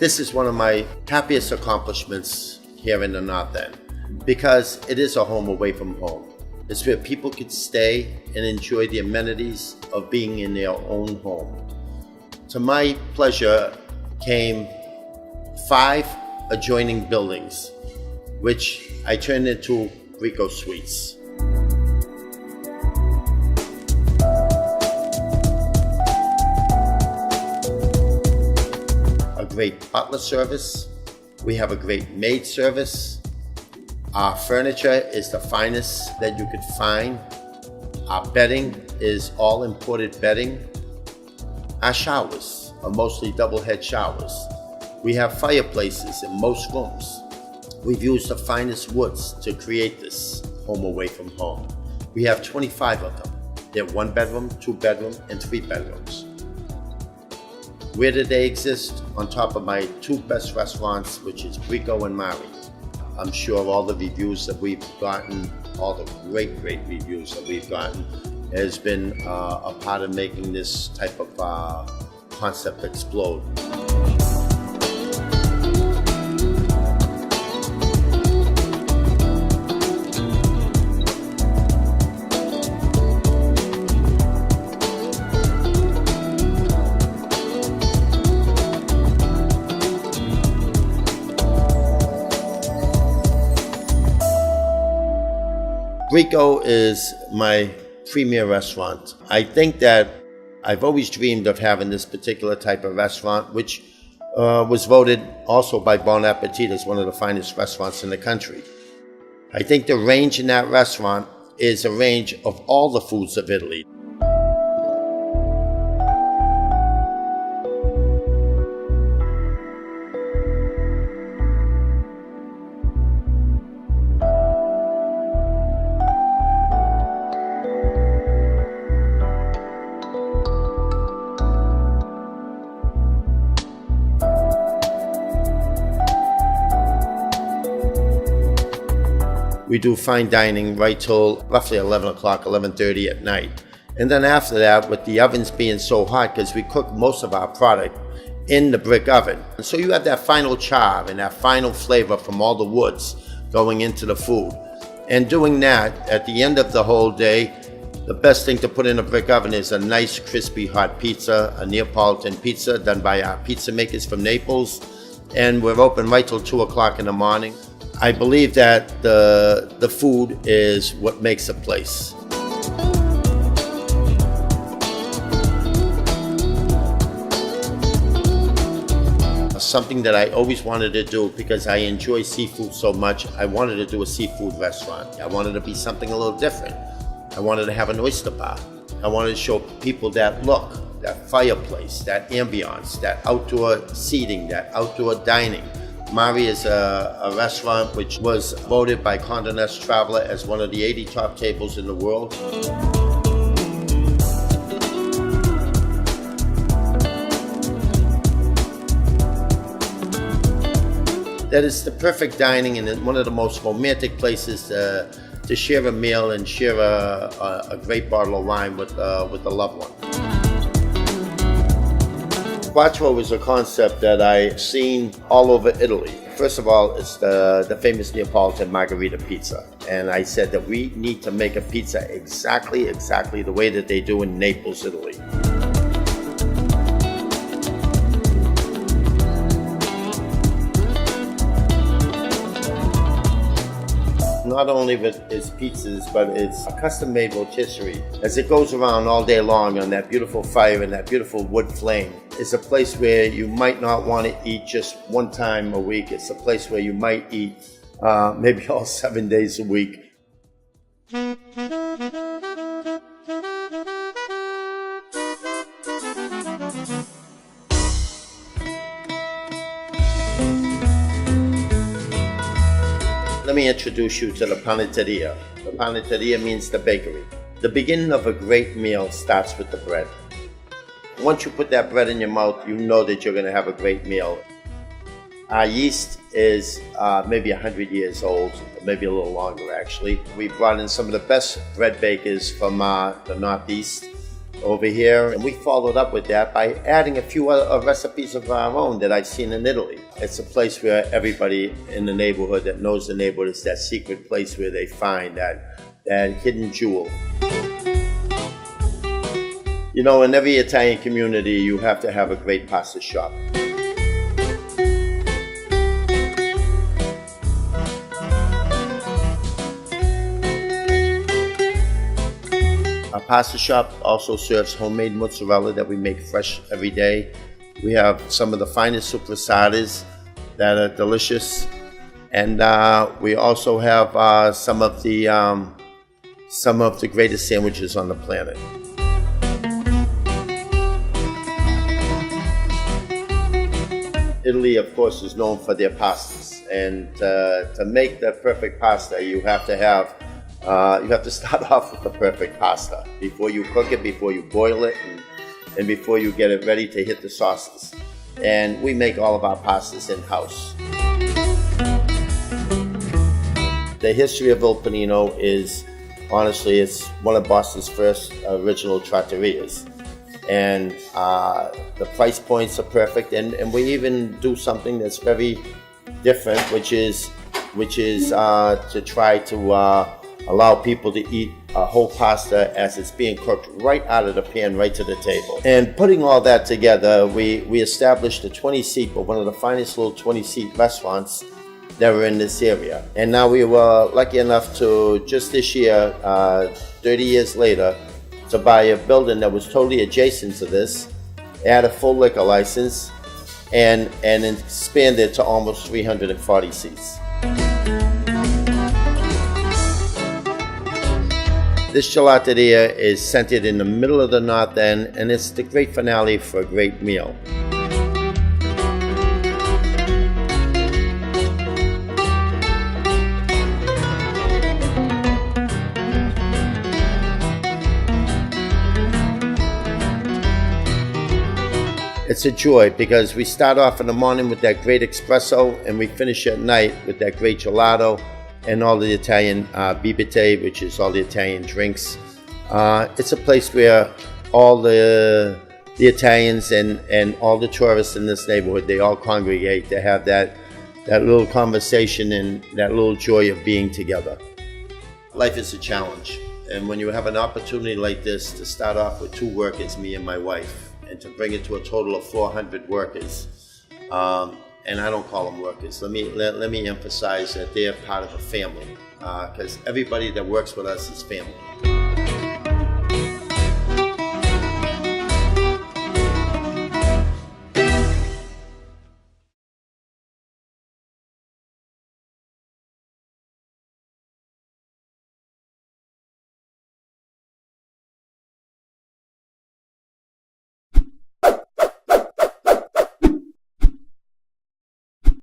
This is one of my happiest accomplishments here in the North End because it is a home away from home. It's where people could stay and enjoy the amenities of being in their own home. To my pleasure came 5 adjoining buildings, which I turned into Rico Suites. A great butler service. We have a great maid service. Our furniture is the finest that you could find. Our bedding is all imported bedding. Our showers are mostly double head showers. We have fireplaces in most rooms. We've used the finest woods to create this home away from home. We have 25 of them. They're 1 bedroom, 2 bedroom, and 3 bedrooms. Where did they exist? On top of my 2 best restaurants, which is Rico and Mari. I'm sure all the reviews that we've gotten, all the great reviews that we've gotten, has been a part of making this type of concept explode. Rico is my premier restaurant. I think that I've always dreamed of having this particular type of restaurant, which was voted also by Bon Appetit as one of the finest restaurants in the country. I think the range in that restaurant is a range of all the foods of Italy. We do fine dining right till roughly 11 o'clock, 11:30 at night. And then after that, with the ovens being so hot, because we cook most of our product in the brick oven. So you have that final char and that final flavor from all the woods going into the food. And doing that, at the end of the whole day, the best thing to put in a brick oven is a nice crispy hot pizza, a Neapolitan pizza done by our pizza makers from Naples. And we're open right till 2 o'clock in the morning. I believe that the food is what makes a place. Something that I always wanted to do because I enjoy seafood so much, I wanted to do a seafood restaurant. I wanted to be something a little different. I wanted to have an oyster bar. I wanted to show people that look, that fireplace, that ambiance, that outdoor seating, that outdoor dining. Mari is a restaurant which was voted by Condé Nast Traveler as one of the 80 top tables in the world. That is the perfect dining and one of the most romantic places to share a meal and share a great bottle of wine with a loved one. Quattro is a concept that I've seen all over Italy. First of all, it's the famous Neapolitan Margarita pizza. And I said that we need to make a pizza exactly the way that they do in Naples, Italy. Not only with its pizzas, but it's a custom-made rotisserie. As it goes around all day long on that beautiful fire and that beautiful wood flame, it's a place where you might not want to eat just one time a week. It's a place where you might eat maybe all 7 days a week. Let me introduce you to the panetteria. The panetteria means the bakery. The beginning of a great meal starts with the bread. Once you put that bread in your mouth, you know that you're going to have a great meal. Our yeast is maybe 100 years old, maybe a little longer actually. We brought in some of the best bread bakers from the Northeast. over here, and we followed up with that by adding a few other recipes of our own that I've seen in Italy. It's a place where everybody in the neighborhood that knows the neighborhood is that secret place where they find that hidden jewel. You know, in every Italian community, you have to have a great pasta shop. Our pasta shop also serves homemade mozzarella that we make fresh every day. We have some of the finest supersadas that are delicious, and we also have some of the greatest sandwiches on the planet. Italy, of course, is known for their pastas, and to make the perfect pasta, you have to start off with the perfect pasta before you cook it, before you boil it, and before you get it ready to hit the sauces. And we make all of our pastas in-house. The history of Il Panino is, honestly, it's one of Boston's first original trattorias. And the price points are perfect, and we even do something that's very different, which is to try to allow people to eat a whole pasta as it's being cooked right out of the pan, right to the table. And putting all that together, we established a 20-seat, but one of the finest little 20-seat restaurants that were in this area. And now we were lucky enough to, just this year, 30 years later, to buy a building that was totally adjacent to this, add a full liquor license, and expand it to almost 340 seats. This gelateria is centered in the middle of the North End, and it's the great finale for a great meal. It's a joy because we start off in the morning with that great espresso, and we finish at night with that great gelato and all the Italian bibite, which is all the Italian drinks. It's a place where all the Italians and all the tourists in this neighborhood, they all congregate to have that little conversation and that little joy of being together. Life is a challenge, and when you have an opportunity like this to start off with 2 workers, me and my wife, and to bring it to a total of 400 workers, and I don't call them workers. Let me emphasize that they are part of a family, because everybody that works with us is family.